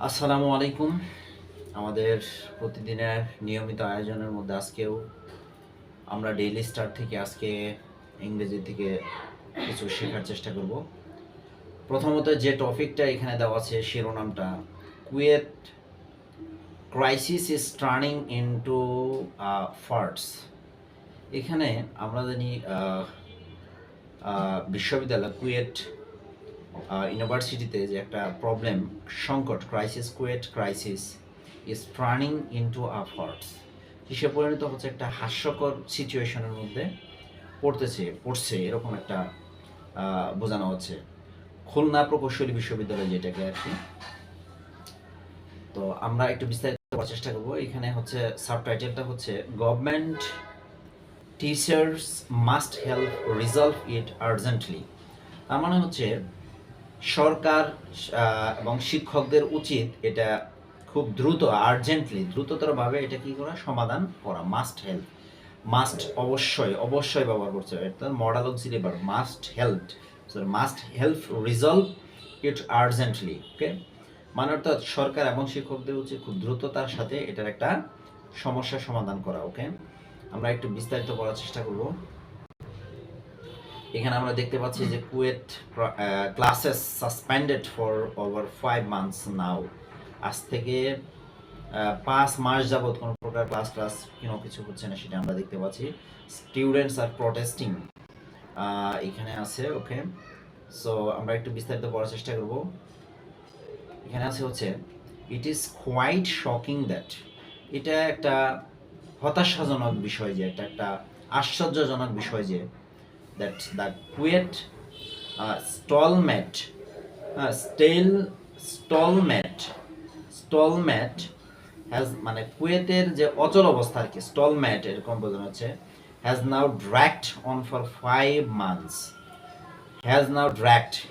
আসসালামু আলাইকুম। আমাদের প্রতিদিনের নিয়মিত আয়োজনের মধ্যে আজকেও আমরা ডেইলি স্টার্ট থেকে আজকে ইংরেজি থেকে কিছু শেখার চেষ্টা করব। প্রথমত যে টপিকটা এখানে দেওয়া আছে শিরোনামটা, KUET crisis is turning into farce. এখানে আমরা জানি বিশ্ববিদ্যালয় কুয়েট ইউনিভার্সিটিতে যে একটা প্রবলেম, সংকট, crisis, KUET crisis is turning into a farce, কিসে পরিণত হচ্ছে, একটা হাস্যকর সিচুয়েশনের মধ্যে পড়ছে এরকম একটা বোঝানো হচ্ছে। খুলনা প্রকৌশলী বিশ্ববিদ্যালয় যেটাকে আর কি। তো আমরা একটু বিস্তারিত করার চেষ্টা করবো। এখানে হচ্ছে সাবটাইটেলটা হচ্ছে government teachers must help resolve it urgently. তার মানে হচ্ছে সরকার এবং শিক্ষকদের উচিত এটা খুব দ্রুত, দ্রুততরভাবে এটা কি করা, সমাধান করা। মাস্ট হেল্প, মাস্ট অবশ্যই, অবশ্যই ব্যবহার করছে, এটা modal auxiliary verb, must help resolve it urgently. Okay, মানে অর্থাৎ সরকার এবং শিক্ষকদের উচিত খুব দ্রুততার সাথে এটার একটা সমস্যার সমাধান করা। ওকে, আমরা একটু বিস্তারিত করার চেষ্টা করব। এখানে আমরা দেখতে পাচ্ছি যে KUET classes suspended for over 5 months now. আজ থেকে 5 মাস যাবত কোনো প্রকার ক্লাস কিছু হচ্ছে না, সেটা আমরা দেখতে পাচ্ছি। স্টুডেন্টস আর প্রটেস্টিং এখানে আছে। ওকে, সো আমরা একটু বিস্তারিত করার চেষ্টা করব। এখানে আছে হচ্ছে it is quite shocking that, এটা একটা হতাশাজনক বিষয়, যে এটা একটা আশ্চর্যজনক বিষয় যে that the Kuwait stallment has, মানে কুয়েতের যে অচল অবস্থা আর কি, স্টলম্যাট এরকম বোঝানো হচ্ছে, has now dragged on for 5 months,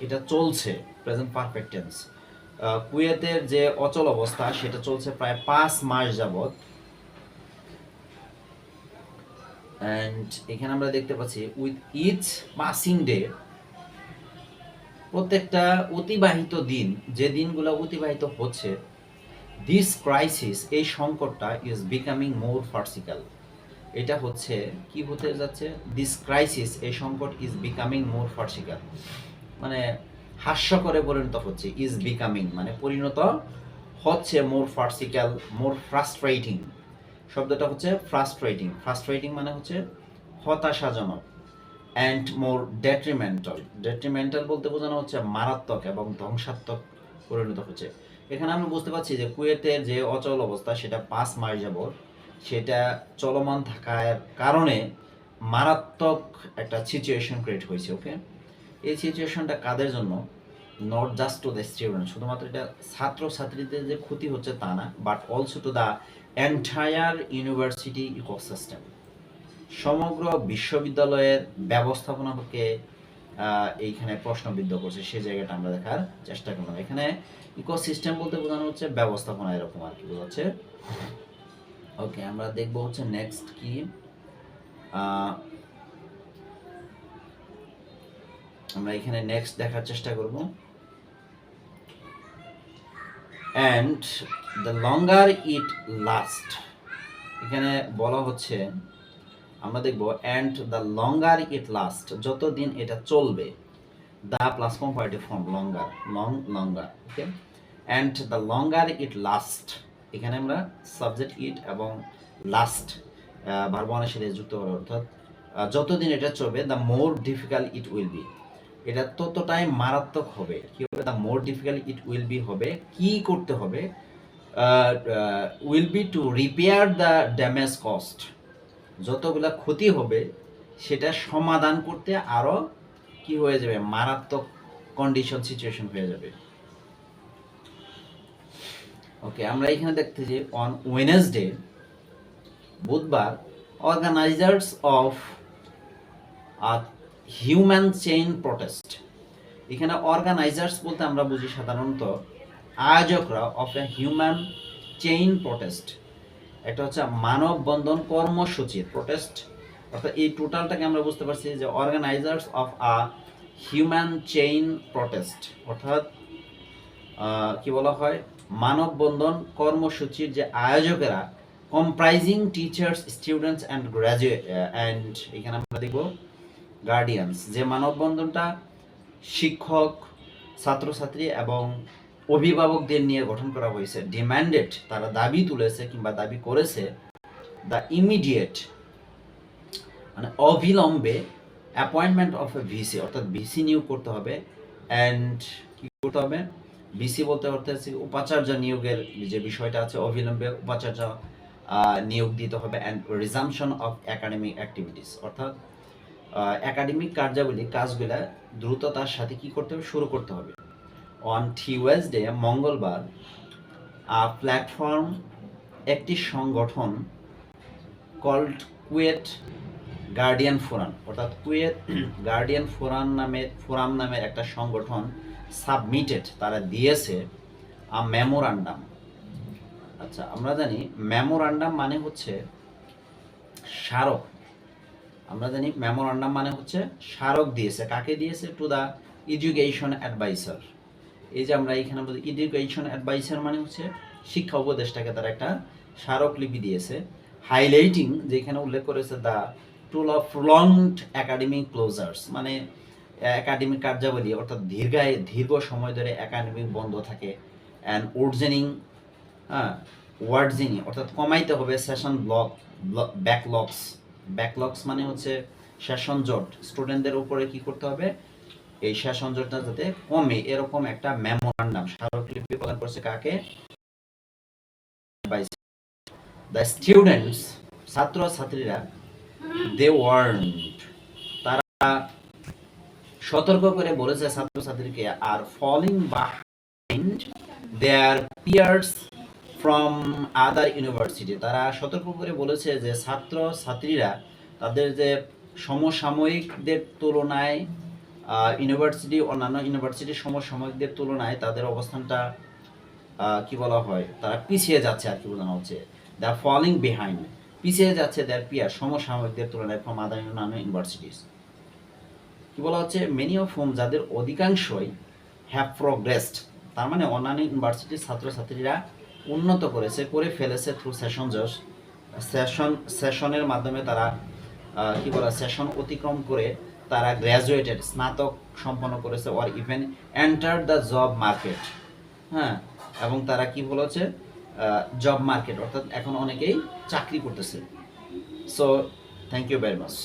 এটা চলছে, প্রেজেন্ট পারফেক্ট টেন্স। কুয়েতের যে অচল অবস্থা সেটা চলছে প্রায় 5 মাস যাবত। অ্যান্ড এখানে আমরা দেখতে পাচ্ছি উইথ ইচ পাসিং ডে, প্রত্যেকটা অতিবাহিত দিন, যে দিনগুলো অতিবাহিত হচ্ছে, দিস ক্রাইসিস, এই সংকটটা ইজ বিকামিং মোর ফার্সিক্যাল, এটা হচ্ছে কি হতে যাচ্ছে, দিস ক্রাইসিস, এই সংকট ইজ বিকামিং মোর ফার্সিক্যাল, মানে হাস্যকরে পরিণত হচ্ছে। ইজ বিকামিং মানে পরিণত হচ্ছে, মোর ফার্সিক্যাল, মোর ফ্রাস্ট্রেটিং, শব্দটা হচ্ছে ফ্রাস্ট্রেটিং মানে হচ্ছে হতাশাজনক। অ্যান্ড মোর ডেট্রিমেন্টাল বলতে বোঝানো হচ্ছে মারাত্মক এবং ধ্বংসাত্মক পরিণত হচ্ছে। এখানে আমরা বুঝতে পারছি যে কুয়েতের যে অচল অবস্থা সেটা 5 মাস যাবত, সেটা চলমান থাকার কারণে মারাত্মক একটা সিচুয়েশন ক্রিয়েট হয়েছে। ওকে, এই সিচুয়েশনটা কাদের জন্য, not just to the student, শুধুমাত্র এটা ছাত্রছাত্রীদের যে ক্ষতি হচ্ছে তা না, but also to the entire university ecosystem, সমগ্র বিশ্ববিদ্যালয়ের ব্যবস্থাপনাকে এইখানে প্রশ্নবিদ্ধ করছে, সেই জায়গাটা আমরা দেখার চেষ্টা করলাম। এখানে ইকোসিস্টেম বলতে বোঝানো হচ্ছে ব্যবস্থাপনা, এরকম আর কি বোঝাচ্ছে। ওকে, আমরা দেখবো হচ্ছে নেক্সট কি, আমরা এখানে নেক্সট দেখার চেষ্টা করব। And the longer it last, এখানে বলা হচ্ছে, আমরা দেখব and the longer it last, যতদিন এটা চলবে, the plus comparative form longer. Okay, and the longer it last, এখানে আমরা সাবজেক্ট ইট এবং লাস্ট ভার্বনের সাথে যুক্ত করা, অর্থাৎ যতদিন এটা চলবে, the more difficult it will be, এটা ততটাই মারাত্মক হবে। কি হবে, the more difficult it will be হবে, কি করতে হবে, will be to repair the damage cost, যতগুলা ক্ষতি হবে সেটা সমাধান করতে আরো কি হয়ে যাবে, মারাত্মক কন্ডিশন, সিচুয়েশন হয়ে যাবে। ওকে, আমরা এখানে দেখতেছি অন ওয়েনেসডে, বুধবার, organisers of human chain protest, এখানে অর্গানাইজার্স বলতে আমরা বুঝি সাধারণত আয়োজকরা, of a human chain protest, একটা হচ্ছে মানববন্ধন কর্মসূচির প্রোটেস্ট, অর্থাৎ এই টোটালটাকে আমরা বুঝতে পারছি যে organisers of a human chain protest, অর্থাৎ কি বলা হয়, মানববন্ধন কর্মসূচির যে আয়োজকেরা comprising teachers, students and graduate and এখানে আমরা দেখব গার্ডিয়ানস, যে মানববন্ধনটা শিক্ষক, ছাত্রছাত্রী এবং অভিভাবকদের নিয়ে গঠন করা হয়েছে, ডিম্যান্ডেড, তারা দাবি তুলেছে কিংবা দাবি করেছে দ্য ইমিডিয়েট মানে অবিলম্বে অ্যাপয়েন্টমেন্ট অফ এ ভিসি, অর্থাৎ ভিসি নিয়োগ করতে হবে। অ্যান্ড কি করতে হবে, ভিসি বলতে হচ্ছে উপাচার্য নিয়োগের যে বিষয়টা আছে, অবিলম্বে উপাচার্য নিয়োগ দিতে হবে। অ্যান্ড রিজামশন অফ একাডেমিক অ্যাক্টিভিটিস, অর্থাৎ একাডেমিক কার্যাবলী কাজগুলা দ্রুততার সাথে কি করতে হবে, শুরু করতে হবে। অন টিউজডে, মঙ্গলবার, প্ল্যাটফর্ম, একটি সংগঠন কল্ড কুয়েট গার্ডিয়ান ফোরাম, অর্থাৎ কুয়েত গার্ডিয়ান ফোরাম নামের একটা সংগঠন সাবমিটেড, তারা দিয়েছে মেমোরান্ডাম। আচ্ছা, আমরা জানি মেমোরান্ডাম মানে হচ্ছে স্মারক। আমরা জানি মেমোরান্ডাম মানে হচ্ছে স্মারক দিয়েছে, কাকে দিয়েছে, টু দ্য এডুকেশন অ্যাডভাইসার। এই যে আমরা এখানে বলি এডুকেশন অ্যাডভাইসার মানে হচ্ছে শিক্ষা উপদেষ্টাকে তারা একটা স্মারকলিপি দিয়েছে, হাইলাইটিং, যেখানে উল্লেখ করেছে the tool of prolonged academic ক্লোজার্স, মানে একাডেমিক কার্যাবলী অর্থাৎ দীর্ঘ সময় ধরে একাডেমিক বন্ধ থাকে। অ্যান্ড ওয়ার্ডজেনিং, ওয়ার্ডজেনিং অর্থাৎ কমাইতে হবে সেশন ব্যাকলগস মানে হচ্ছে সেশন জট, স্টুডেন্টদের উপরে কি করতে হবে, এই সেশন জটটা যাতে কমে, এরকম একটা মেমোরান্ডাম স্মারকলিপি প্রদান করছে কাকে, দ্য স্টুডেন্টস, ছাত্রছাত্রীরা, দে ওয়ার্নড, তারা সতর্ক করে বলেছে ছাত্রছাত্রীকে, আর falling behind their peers from other university, তারা সতর্ক করে বলেছে যে ছাত্রছাত্রীরা তাদের যে সমসাময়িকদের তুলনায় অন্যান্য ইউনিভার্সিটির সমসাময়িকদের তুলনায় তাদের অবস্থানটা কি বলা হয়, তারা পিছিয়ে যাচ্ছে আর কি বোঝানো হচ্ছে। দ্য ফলিং বিহাইন্ড, পিছিয়ে যাচ্ছে দেয়ার পিয়ার, সমসাময়িকদের তুলনায় ফ্রম আদার অন্যান্য ইউনিভার্সিটিস। কি বলা হচ্ছে, মেনি অফ হোম, যাদের অধিকাংশই হ্যাভ প্রোগ্রেসড, তার মানে অন্যান্য ইউনিভার্সিটির ছাত্রছাত্রীরা উন্নত করে ফেলেছে থ্রু সেশনের মাধ্যমে, তারা কি বলা, সেশন অতিক্রম করে তারা গ্র্যাজুয়েটেড, স্নাতক সম্পন্ন করেছে, or even enter the job market, হ্যাঁ, এবং তারা কি বলেছে, জব মার্কেট অর্থাৎ এখন অনেকেই চাকরি করতেছে। So thank you very much.